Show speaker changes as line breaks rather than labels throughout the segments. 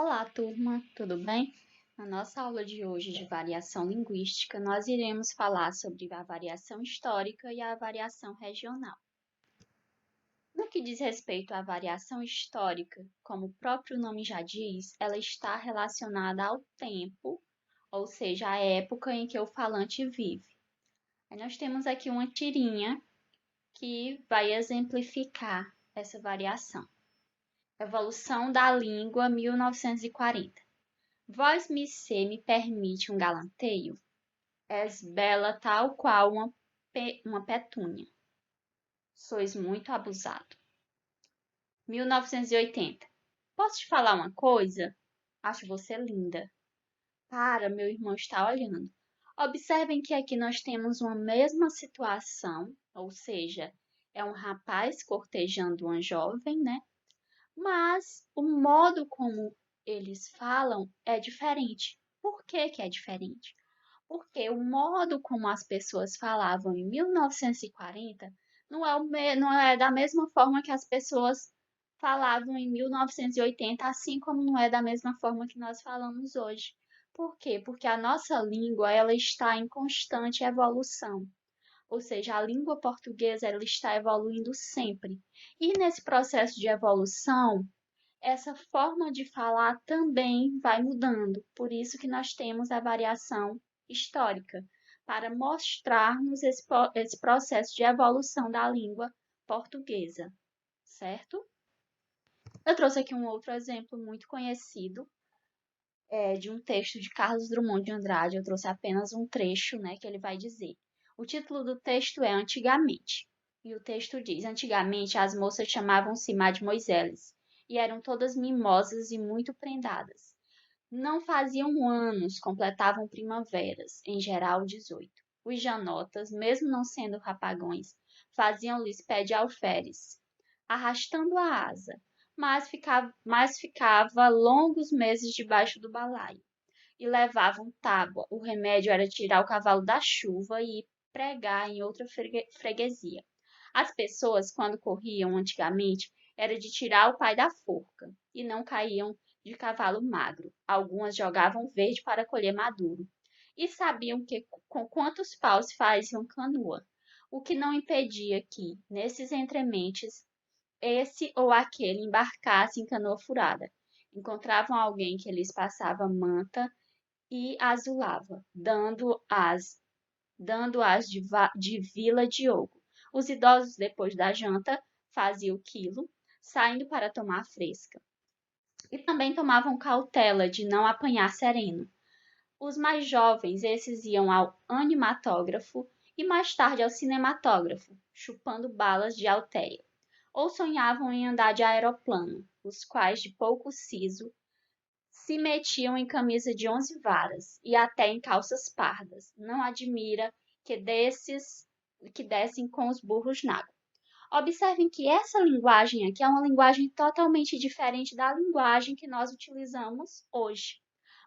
Olá, turma, tudo bem? Na nossa aula de hoje de variação linguística, nós iremos falar sobre a variação histórica e a variação regional. No que diz respeito à variação histórica, como o próprio nome já diz, ela está relacionada ao tempo, ou seja, à época em que o falante vive. Aí nós temos aqui uma tirinha que vai exemplificar essa variação. Evolução da língua 1940. Vós me permite um galanteio? És bela tal qual uma petúnia. Sois muito abusado. 1980. Posso te falar uma coisa? Acho você linda. Para, meu irmão está olhando. Observem que aqui nós temos uma mesma situação, ou seja, é um rapaz cortejando uma jovem, né? Mas o modo como eles falam é diferente. Por que que é diferente? Porque o modo como as pessoas falavam em 1940 não é da mesma forma que as pessoas falavam em 1980, assim como não é da mesma forma que nós falamos hoje. Por quê? Porque a nossa língua ela está em constante evolução. Ou seja, a língua portuguesa ela está evoluindo sempre. E nesse processo de evolução, essa forma de falar também vai mudando. Por isso que nós temos a variação histórica, para mostrarmos esse processo de evolução da língua portuguesa, certo? Eu trouxe aqui um outro exemplo muito conhecido, de um texto de Carlos Drummond de Andrade. Eu trouxe apenas um trecho, né, que ele vai dizer. O título do texto é Antigamente. E o texto diz: Antigamente as moças chamavam-se Mademoiselles e eram todas mimosas e muito prendadas. Não faziam anos, completavam primaveras, em geral 18. Os janotas, mesmo não sendo rapagões, faziam-lhes pé de alferes, arrastando a asa, mas ficava longos meses debaixo do balaio. E levavam tábua. O remédio era tirar o cavalo da chuva e ir pregar em outra freguesia. As pessoas, quando corriam antigamente, era de tirar o pai da forca, e não caíam de cavalo magro. Algumas jogavam verde para colher maduro, e sabiam que com quantos paus se faziam canoa, o que não impedia que, nesses entrementes, esse ou aquele embarcasse em canoa furada. Encontravam alguém que lhes passava manta e azulava, dando-as de Vila Diogo. Os idosos, depois da janta, faziam o quilo, saindo para tomar fresca. E também tomavam cautela de não apanhar sereno. Os mais jovens, esses iam ao animatógrafo e mais tarde ao cinematógrafo, chupando balas de alteia. Ou sonhavam em andar de aeroplano, os quais, de pouco siso, se metiam em camisa de 11 varas e até em calças pardas. Não admira que dessem com os burros na água. Observem que essa linguagem aqui é uma linguagem totalmente diferente da linguagem que nós utilizamos hoje.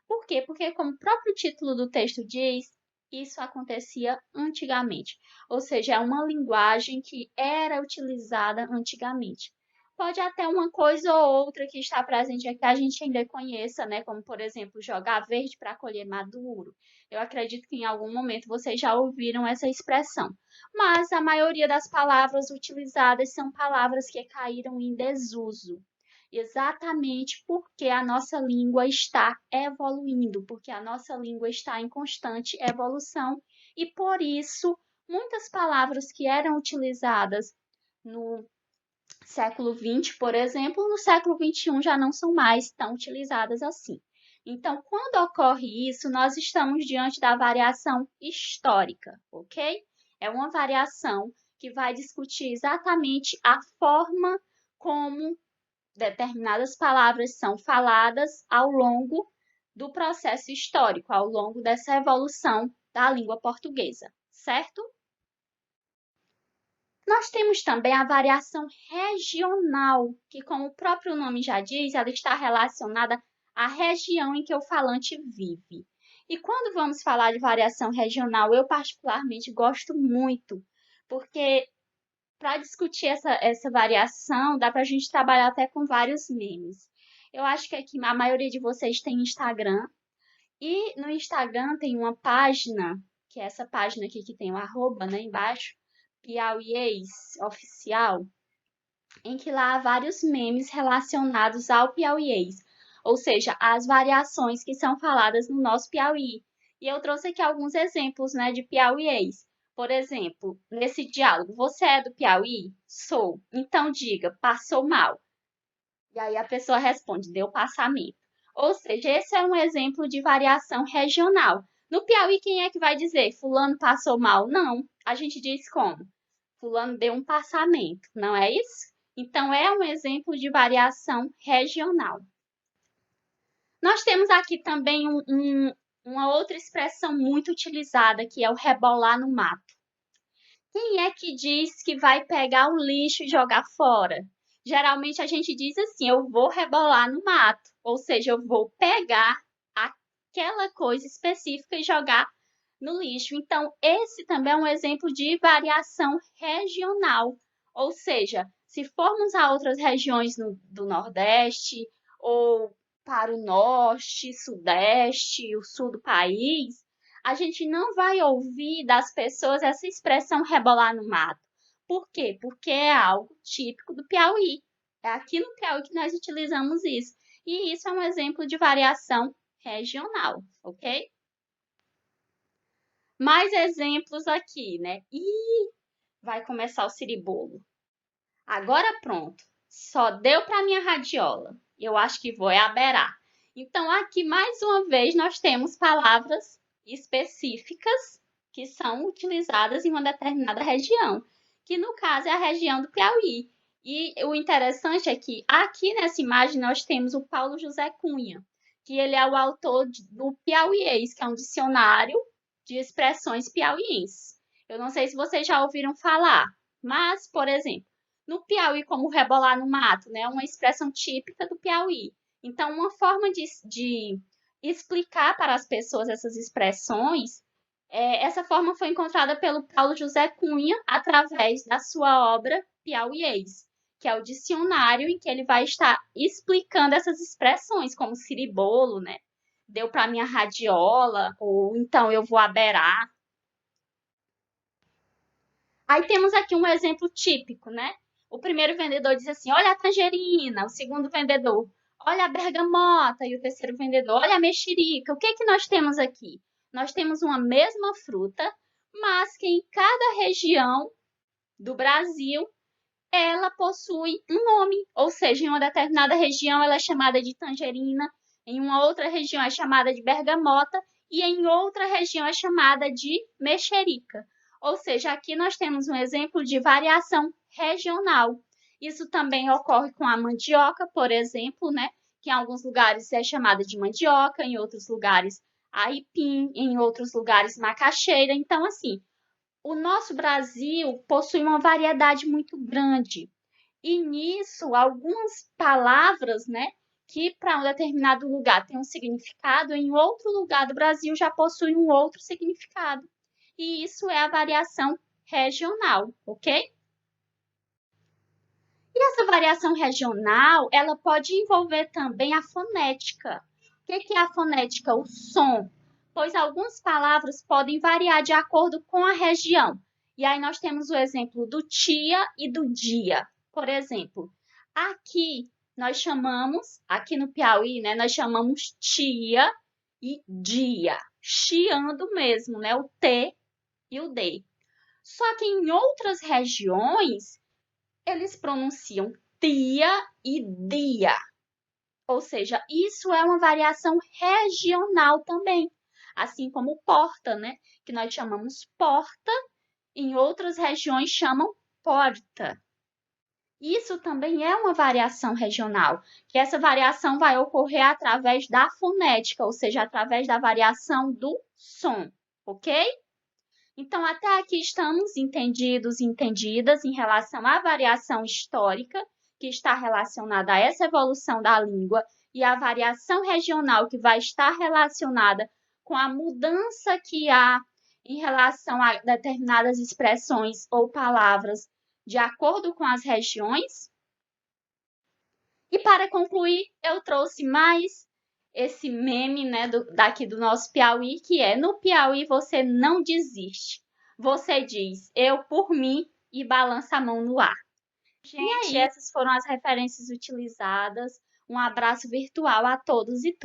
Por quê? Porque, como o próprio título do texto diz, isso acontecia antigamente, ou seja, é uma linguagem que era utilizada antigamente. Pode até uma coisa ou outra que está presente aqui a gente ainda conheça, né? Como, por exemplo, jogar verde para colher maduro. Eu acredito que em algum momento vocês já ouviram essa expressão. Mas a maioria das palavras utilizadas são palavras que caíram em desuso. Exatamente porque a nossa língua está evoluindo, porque a nossa língua está em constante evolução e por isso muitas palavras que eram utilizadas no século XX, por exemplo, no século XXI já não são mais tão utilizadas assim. Então, quando ocorre isso, nós estamos diante da variação histórica, ok? É uma variação que vai discutir exatamente a forma como determinadas palavras são faladas ao longo do processo histórico, ao longo dessa evolução da língua portuguesa, certo? Nós temos também a variação regional, que, como o próprio nome já diz, ela está relacionada à região em que o falante vive. E quando vamos falar de variação regional, eu particularmente gosto muito, porque para discutir essa variação, dá para a gente trabalhar até com vários memes. Eu acho que aqui a maioria de vocês tem Instagram. E no Instagram tem uma página, que é essa página aqui que tem o arroba, né, embaixo, Piauiês Oficial, em que lá há vários memes relacionados ao piauiês, ou seja, as variações que são faladas no nosso Piauí. E eu trouxe aqui alguns exemplos, né, de piauiês. Por exemplo, nesse diálogo, você é do Piauí? Sou. Então diga, passou mal. E aí a pessoa responde, deu passamento. Ou seja, esse é um exemplo de variação regional. No Piauí, quem é que vai dizer fulano passou mal? Não. A gente diz como? Fulano deu um passamento, não é isso? Então, é um exemplo de variação regional. Nós temos aqui também uma outra expressão muito utilizada, que é o rebolar no mato. Quem é que diz que vai pegar o lixo e jogar fora? Geralmente a gente diz assim, eu vou rebolar no mato, ou seja, eu vou pegar aquela coisa específica e jogar no lixo. Então, esse também é um exemplo de variação regional, ou seja, se formos a outras regiões do Nordeste ou para o Norte, Sudeste, o Sul do país, a gente não vai ouvir das pessoas essa expressão rebolar no mato. Por quê? Porque é algo típico do Piauí. É aqui no Piauí que nós utilizamos isso. E isso é um exemplo de variação regional, ok? Mais exemplos aqui, né? E vai começar o siribolo. Agora pronto. Só deu para minha radiola. Eu acho que vou aberar. Então, aqui mais uma vez nós temos palavras específicas que são utilizadas em uma determinada região, que no caso é a região do Piauí. E o interessante é que aqui nessa imagem nós temos o Paulo José Cunha, que ele é o autor do Piauiês, que é um dicionário de expressões piauienses. Eu não sei se vocês já ouviram falar, mas, por exemplo, no Piauí, como rebolar no mato, né? Uma expressão típica do Piauí. Então, uma forma de explicar para as pessoas essas expressões, essa forma foi encontrada pelo Paulo José Cunha através da sua obra Piauiês, que é o dicionário em que ele vai estar explicando essas expressões, como siribolo, né? Deu para minha radiola, ou então eu vou aberar. Aí temos aqui um exemplo típico, né? O primeiro vendedor diz assim: olha a tangerina. O segundo vendedor, olha a bergamota. E o terceiro vendedor, olha a mexerica. O que é que nós temos aqui? Nós temos uma mesma fruta, mas que em cada região do Brasil ela possui um nome. Ou seja, em uma determinada região ela é chamada de tangerina, em uma outra região é chamada de bergamota e em outra região é chamada de mexerica. Ou seja, aqui nós temos um exemplo de variação regional. Isso também ocorre com a mandioca, por exemplo, né? Que em alguns lugares é chamada de mandioca, em outros lugares aipim, em outros lugares macaxeira. Então, assim, o nosso Brasil possui uma variedade muito grande. E nisso, algumas palavras, né, que para um determinado lugar tem um significado, em outro lugar do Brasil já possui um outro significado. E isso é a variação regional, ok? E essa variação regional, ela pode envolver também a fonética. O que é a fonética? O som. Pois algumas palavras podem variar de acordo com a região. E aí nós temos o exemplo do tia e do dia. Por exemplo, aqui nós chamamos, aqui no Piauí, né, nós chamamos tia e dia. Chiando mesmo, né, o T e o D. Só que em outras regiões, eles pronunciam tia e dia. Ou seja, isso é uma variação regional também. Assim como porta, né? Que nós chamamos porta, em outras regiões chamam porta. Isso também é uma variação regional, que essa variação vai ocorrer através da fonética, ou seja, através da variação do som, ok? Então, até aqui estamos entendidos e entendidas em relação à variação histórica, que está relacionada a essa evolução da língua, e a variação regional, que vai estar relacionada com a mudança que há em relação a determinadas expressões ou palavras de acordo com as regiões. E para concluir, eu trouxe mais esse meme, né, daqui do nosso Piauí, que é: no Piauí você não desiste. Você diz, eu por mim, e balança a mão no ar. Gente, essas foram as referências utilizadas. Um abraço virtual a todos e todas.